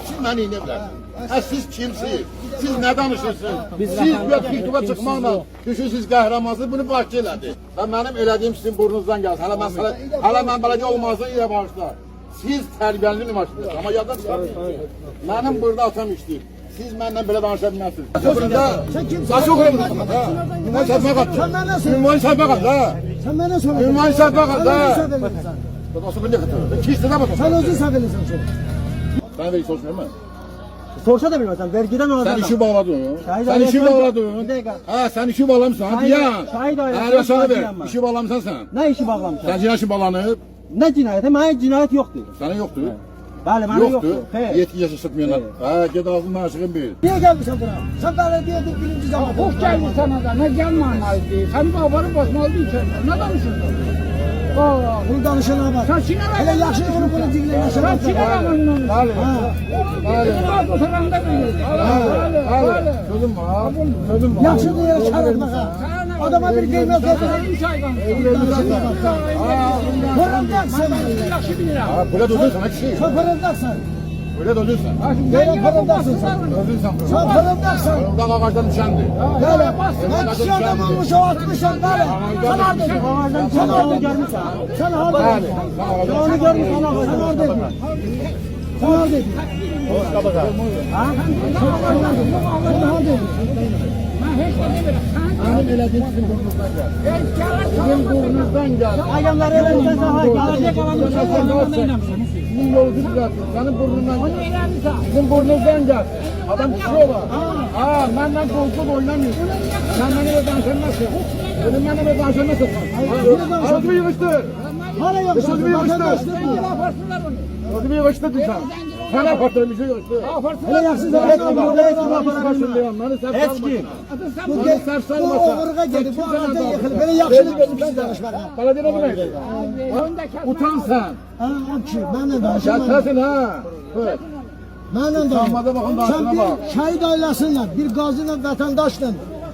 Siz məni nə bilərsiniz? Siz kimsiniz? Siz nə danışırsınız? Siz YouTube'a çıxmaqla düşünürsünüz qəhrəmansınız, bunu Bakı elədi. Və mənim elədiyim sizin burnunuzdan gəlsin. Hələ mən beləcə olmazsa ilə başlar. Siz tərbiyəli üniversitəsiniz, amma yadda çıxarın. Mənim burada atam işləyir. Siz məndən belə danışa bilməzsiniz. Sən kimsin? Saçı oxuyamırsın. Ünvan səhvə qat. Ünvan səhvə qat. Sen bana söyle. Ünvan səhvə qat. Sen Nasıl bir ne katıyor? İki istene bakın. Sen özün sevebilirsin sonra. Ben vergi sorsun değil mi? Sorsa da bilmezsen vergiden oradan. Sen işi bağladın. Şahit Sen işi ailesi- bağladın. Bir dakika. Ha sen işi bağlamışsın. Hadi Şahit- ya. şahit ailesi- Eğer sana ver. şahit İşi bağlamışsan sen. Ne işi bağlamışsın? Sen cinayet işi bağlanıp. Ne cinayeti? Bana cinayet yoktu. Sana yoktu. Bəli, mənə Yoktu. yoxdur. He. Yetki yaşı sıkmayanlar. Ha git ağzından aşığın bir. Niye gelmişsin buna? Sen belediyedin birinci zaman. Hoş geldin sana da. Ne gelmemezdi. Sen babanın basmalı içeride. Ne danışıyorsun? Bunu danışana bak. Sen Çin'e bak. Hele yaxşı bunu bunu dinle. Sen Çin'e bak onun. Hadi. Bizim var bu tarafında değil. Hadi. Sözüm var. Sözüm var. Yaxşı diye kar etmek ha. Adama bir kıymet yok. Fırındaksın. Yaxşı bilirəm. Ha böyle durdun sana kişi. Sen fırındaksın. Böyle durdun sen. Böyle fırındaksın sen. Durdun sen. Sen fırındaksın. Fırından ağaçtan düşendi. Böyle. Ben kişi adam olmuş o 60'ın böyle. Sen oradasın. Sen orada görmüşsün. Sen orada. Sen onu görmüşsün. Sen oradaydın. Sen oradaydın. Ha? Sen oradaydın. Benim elediğim sizin burnunuzdan geldi. Sizin burnunuzdan geldi. Ayağımları elimizden sana gelecek olanı Sizin yolu düzeltin. Senin burnundan geldi. Sizin burnunuzdan geldi. Adam kişi olar. Ha, benden koltuk oynamıyor. Sen benimle danışamazsın. Benim benimle danışamazsın. Sözümü yığıştır. Hala yok. Sözümü yığıştır. Sözümü yığıştır sen. Sen yaparsın bir şey yığıştır. Hele yaksız Eski burada eski yaparsın diyorum. Beni sert salma. Eski. Beni sert Bu salma. oğurga geldi. Bu ağaca yıkıldı. Böyle yakşılık bir danışmak ha. Belediye bu neydi? Utan sen. Ha o ki. Benle danışamam. Şertesin ha. Evet. Benle Utanmada bakın danışamam. Sen danışına bak. bir şahit ailesiyle, bir gazıyla, vatandaşla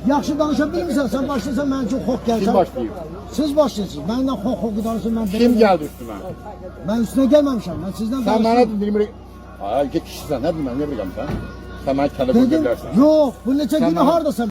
yaxşı danışabilir misin? Sen başlasan ben çok hok gelsen. Kim başlayayım? Siz başlayın. Benden hok danışın. Ben Kim geldi üstüme? Ben üstüne gelmemişim. Ben sizden Sen bana danışayım. dedin. Aa iki kişi sen ne bileyim sen. Sen bana kelebek Dedim göndersin. yok. Bu neçə Sen günü bana- hardasın?